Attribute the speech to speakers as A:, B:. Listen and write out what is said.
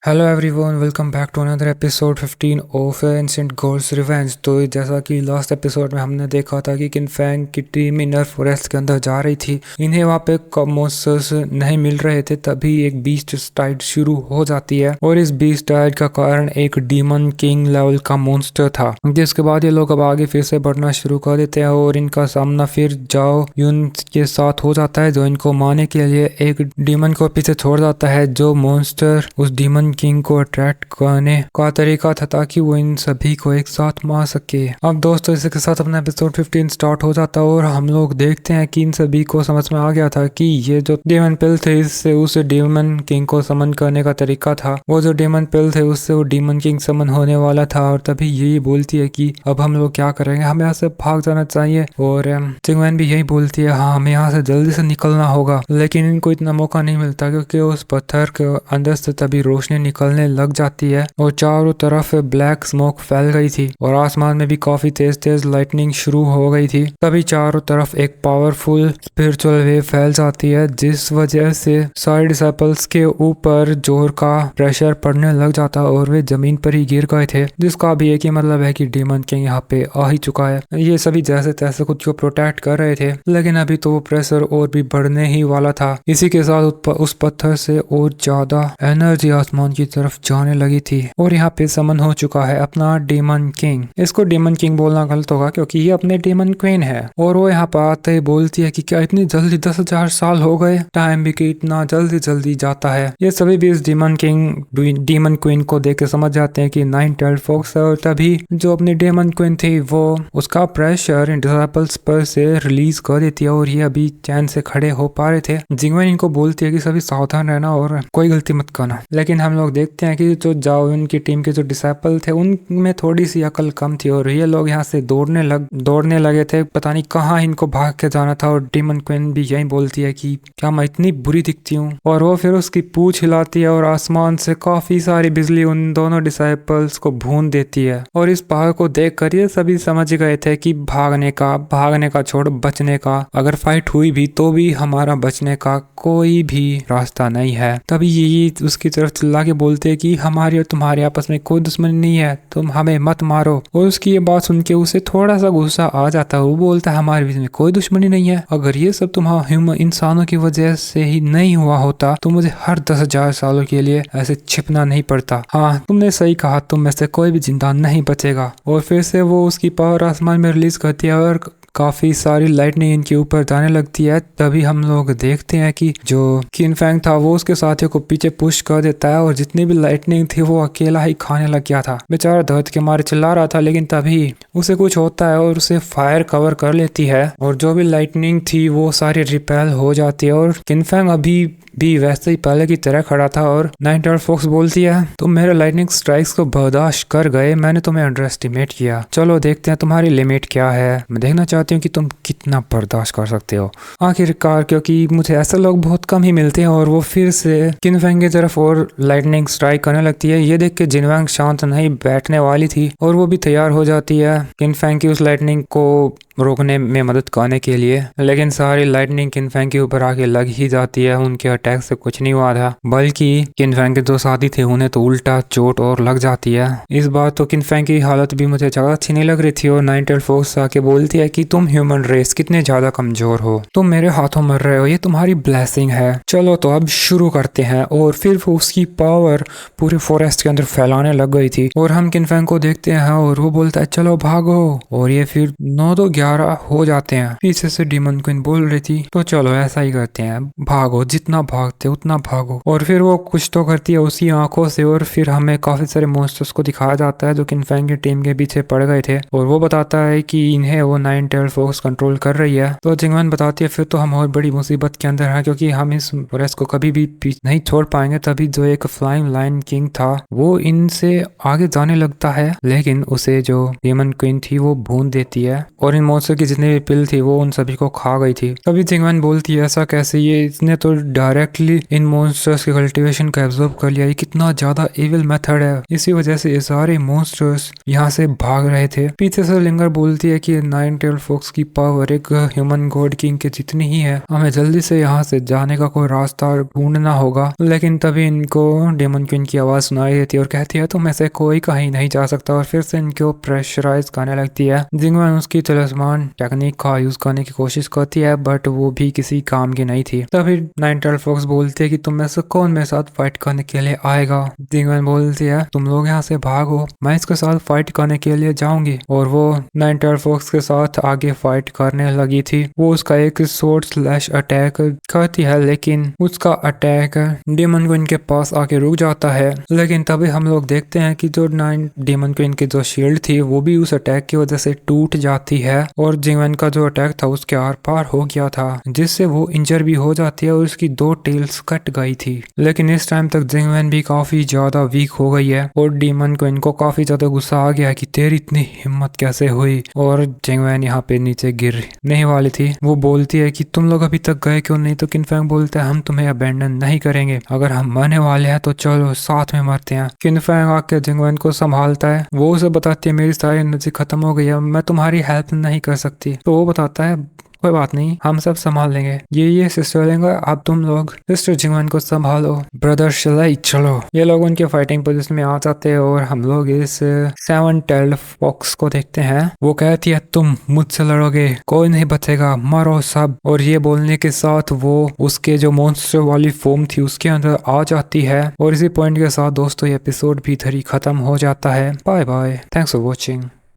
A: Hello everyone, welcome back to another episode 15 of ancient gods revenge. तो जैसा कि last episode में हमने देखा था कि किनफैंग की टीम इनर फॉरेस्ट के अंदर जा रही थी। इन्हें वहाँ पे मॉन्स्टर्स नहीं मिल रहे थे, तभी एक बीस्ट टाइड शुरू हो जाती है और इस बीस्ट टाइड का कारण एक डीमन किंग लेवल का मॉन्स्टर था। जिसके बाद ये लोग अब आगे फिर से बढ़ना शुरू कर देते हैं और इनका सामना फिर जाओ यून के साथ हो जाता है, जो इनको मारने के लिए एक डीमन को पीछे छोड़ जाता है। जो मॉन्स्टर उस डीमन किंग को अट्रैक्ट करने का तरीका था ताकि वो इन सभी को एक साथ मार सके। अब दोस्तों, इसी के साथ अपना एपिसोड 15 स्टार्ट हो जाता है और हम लोग देखते हैं कि इन सभी को समझ में आ गया था कि ये जो डेमन पिल थे इससे उस डेमन किंग को समन करने का तरीका था। वो जो डेमन पिल थे उससे वो डेमन किंग समन होने वाला था और तभी यही बोलती है कि अब हम लोग क्या करेंगे, हमें यहाँ से भाग जाना चाहिए। और चिंगमैन भी यही बोलती है, हाँ हमें यहाँ से जल्दी से निकलना होगा। लेकिन इनको इतना मौका नहीं मिलता क्योंकि उस पत्थर के अंदर से तभी रोशनी निकलने लग जाती है और चारों तरफ ब्लैक स्मोक फैल गई थी और आसमान में भी काफी तेज तेज लाइटनिंग शुरू हो गई थी। तभी चारों तरफ एक पावरफुल स्पिरिचुअल वेव फैल जाती है, जिस वजह से सारे डिसाइपल्स के ऊपर जोर का प्रेशर पड़ने लग जाता और वे जमीन पर ही गिर गए थे। जिसका भी एक ही मतलब है कि डेमन किंग यहाँ पे आ ही चुका है। ये सभी जैसे तैसे खुद को प्रोटेक्ट कर रहे थे, लेकिन अभी तो वो प्रेशर और भी बढ़ने ही वाला था। इसी के साथ उस पत्थर से और ज्यादा एनर्जी आसमान की तरफ जाने लगी थी और यहाँ पे समन हो चुका है अपना डेमन किंग। इसको डेमन किंग बोलना गलत होगा क्योंकि ये अपने डेमन क्वीन है। और वो यहाँ पर आते ही बोलती है कि क्या इतनी जल्दी 10,000 साल हो गए, टाइम भी कि इतना जल्दी जल्दी जाता है। ये सभी भी इस डेमन किंग डेमन क्वीन को देख के समझ जाते हैं कि नाइन टेल्ड फॉक्स है। और तभी जो अपनी डेमन क्वीन थी वो उसका प्रेशर इन डिसाइपल्स पर से रिलीज कर देती है और ये अभी चैन से खड़े हो पा रहे थे। जिंगवेन इनको बोलती है कि सभी सावधान रहना और कोई गलती मत करना। लेकिन हम लोग देखते हैं कि जो जाओ उनकी टीम के जो डिसाइपल थे उनमें थोड़ी सी अकल कम थी और ये लोग यहाँ से दौड़ने लगे थे। पता नहीं कहाँ इनको भाग के जाना था। और डेमन क्वीन भी यही बोलती है कि क्या मैं इतनी बुरी दिखती हूँ। और वो फिर उसकी पूंछ हिलाती है और आसमान से काफी सारी बिजली उन दोनों डिसाइपल्स को भून देती है। और इस पहाड़ को देख कर ये सभी समझ गए थे कि भागने का छोड़ बचने का, अगर फाइट हुई भी तो भी हमारा बचने का कोई भी रास्ता नहीं है। तभी यही उसकी तरफ चिल्ला के बोलते हैं कि हमारी और तुम्हारे आपस में कोई दुश्मनी नहीं है, तुम हमें मत मारो। और उसकी ये बात सुन के उसे थोड़ा सा गुस्सा आ जाता है। वो बोलता है हमारे बीच में कोई दुश्मनी नहीं है, अगर ये सब तुम्हारा ह्यूमन इंसानों की वजह से ही नहीं हुआ होता तो मुझे हर 10,000 सालों के लिए ऐसे छिपना नहीं पड़ता। हाँ तुमने सही कहा, तुम में से कोई भी जिंदा नहीं बचेगा। और फिर से वो उसकी पावर आसमान में रिलीज करती है और काफी सारी लाइटनिंग इनके ऊपर जाने लगती है। तभी हम लोग देखते हैं कि जो किनफैंग था वो उसके साथियों को पीछे पुश कर देता है और जितनी भी लाइटनिंग थी वो अकेला ही खाने लग गया था। बेचारा दर्द के मारे चिल्ला रहा था, लेकिन तभी उसे कुछ होता है और उसे फायर कवर कर लेती है और जो भी लाइटनिंग थी वो सारी रिपेल हो जाती है। और किनफैंग अभी भी वैसे ही पहले की तरह खड़ा था और नाइन टेल्ड फॉक्स बोलती है तुम मेरे लाइटनिंग स्ट्राइक्स को बर्दाश्त कर गए, मैंने तुम्हें अंडर एस्टिमेट किया। चलो देखते हैं तुम्हारी लिमिट क्या है, मैं देखना चाहती हूँ कि तुम कितना बर्दाश्त कर सकते हो आखिरकार, क्योंकि मुझे ऐसे लोग बहुत कम ही मिलते हैं। और वो फिर से किनफैंग की तरफ और लाइटनिंग स्ट्राइक करने लगती है। ये देख के जिनवैंग शांत नहीं बैठने वाली थी और वो भी तैयार हो जाती है किनफैंग की उस लाइटनिंग को रोकने में मदद करने के लिए। लेकिन सारी लाइटनिंग किनफैंग के ऊपर आके लग ही जाती है। उनके अटैक से कुछ नहीं हुआ था, बल्कि किनफैंग के जो साथी थे उन्हें तो उल्टा चोट और लग जाती है। इस बार तो किनफैंग की हालत भी मुझे ज्यादा अच्छी नहीं लग रही थी और नाइन टेल्ड फॉक्स आके बोलती है कि तुम ह्यूमन रेस कितने ज्यादा कमजोर हो, तुम मेरे हाथों मर रहे हो, ये तुम्हारी ब्लेसिंग है। चलो तो अब शुरू करते हैं। और फिर वो उसकी पावर पूरे फॉरेस्ट के अंदर फैलाने लग गई थी और हम किनफैंग को देखते हैं और वो बोलता है चलो भागो। और ये फिर 9 तो 11 हो जाते हैं। पीछे से डेमन क्वीन बोल रही थी तो चलो ऐसा ही करते हैं, भागो, जितना भागते उतना भागो। और फिर वो कुछ तो करती है उसी आंखों से और फिर हमें काफी सारे मॉन्स्टर्स को दिखाया जाता है जो किनफैंग की टीम के पीछे पड़ गए थे। और वो बताता है कि इन्हें वो नाइन टेल्ड फॉक्स कंट्रोल कर रही है। तो जिंगमैन बताती है फिर तो हम और बड़ी मुसीबत के अंदर हैं क्योंकि हम इस फॉरेस्ट को कभी भी नहीं छोड़ पाएंगे। तभी जो एक फ्लाइंग लाइन किंग था वो इनसे आगे जाने लगता है, लेकिन उसे जो डेमन क्वीन थी वो भून देती है और इन मॉन्स्टर की जितनी भी पिल थी वो उन सभी को खा गई थी। तभी जिंगवेन बोलती है ऐसा कैसे, ये इसने तो डायरेक्टली इन मॉन्स्टर्स की कल्टीवेशन का एब्जॉर्ब कर लिया, ये कितना ज्यादा एविल मेथड है। इसी वजह से ये सारे मॉन्स्टर्स यहाँ से भाग रहे थे। पीछे से लिंगर बोलती है कि नाइन टेल फॉक्स की पावर एक ह्यूमन गॉड किंग के जितनी ही है, हमें जल्दी से यहाँ से जाने का कोई रास्ता ढूंढना होगा। लेकिन तभी इनको डेमन क्वीन की आवाज सुनाई देती है और कहती है तुम ऐसे कोई कहीं नहीं जा सकता, और फिर से इनको प्रेशराइज करने लगती है। जिंगवेन उसकी तलिस्मान टेक्निक का यूज करने की कोशिश करती है बट वो भी किसी काम की नहीं थी। तभी नाइन टेल फॉक्स बोलती है कि तुम में से कौन मेरे साथ फाइट करने के लिए आएगा। जिंगवेन बोलती है तुम लोग यहाँ से भागो, मैं इसके साथ फाइट करने के लिए जाऊंगी। और वो नाइन टेल फॉक्स के साथ आगे फाइट करने लगी थी। वो उसका एक स्वॉर्ड स्लैश अटैक करती है लेकिन उसका अटैक डेमन क्वीन के पास आके रुक जाता है। लेकिन तभी हम लोग देखते हैं कि जो नाइन डेमन क्वीन की जो शील्ड थी वो भी उस अटैक की वजह से टूट जाती है और जिंगवेन का जो अटैक था उसके आर पार हो गया था, जिससे वो इंजर भी हो जाती है और उसकी 2 टेल्स कट गई थी। लेकिन इस टाइम तक जिंगवेन भी काफी ज्यादा वीक हो गई है और डेमन क्वीन को काफी ज्यादा गुस्सा आ गया कि तेरी इतनी हिम्मत कैसे हुई। और जिंगवेन यहाँ पे नीचे गिरने वाली थी। वो बोलती है कि तुम लोग अभी तक गए क्यों नहीं, तो किनफैंग बोलता है हम तुम्हें अबेंडन नहीं करेंगे, अगर हम मरने वाले हैं तो चलो साथ में मरते हैं। किनफैंग आके जिंगवेन को संभालता है। वो उसे बताती है मेरी सारी एनर्जी खत्म हो गई है, मैं तुम्हारी हेल्प नहीं कर सकती। तो वो बताता है कोई बात नहीं, हम सब संभाल लेंगे, ये सिस्टर लेंगे, अब तुम लोग सिस्टर जिंगवेन को संभालो। ब्रदर शिलाई चलो। ये लोग उनके फाइटिंग पोजीशन में आ जाते हैं और हम लोग इस 7 टेल्ड फॉक्स को देखते हैं। वो कहती है तुम मुझसे लड़ोगे, कोई नहीं बचेगा, मरो सब। और ये बोलने के साथ वो उसके जो मॉन्स्टर वाली फॉर्म थी उसके अंदर आ जाती है। और इसी पॉइंट के साथ दोस्तों ये एपिसोड भी इधर ही खत्म हो जाता है। Bye bye, thanks for watching.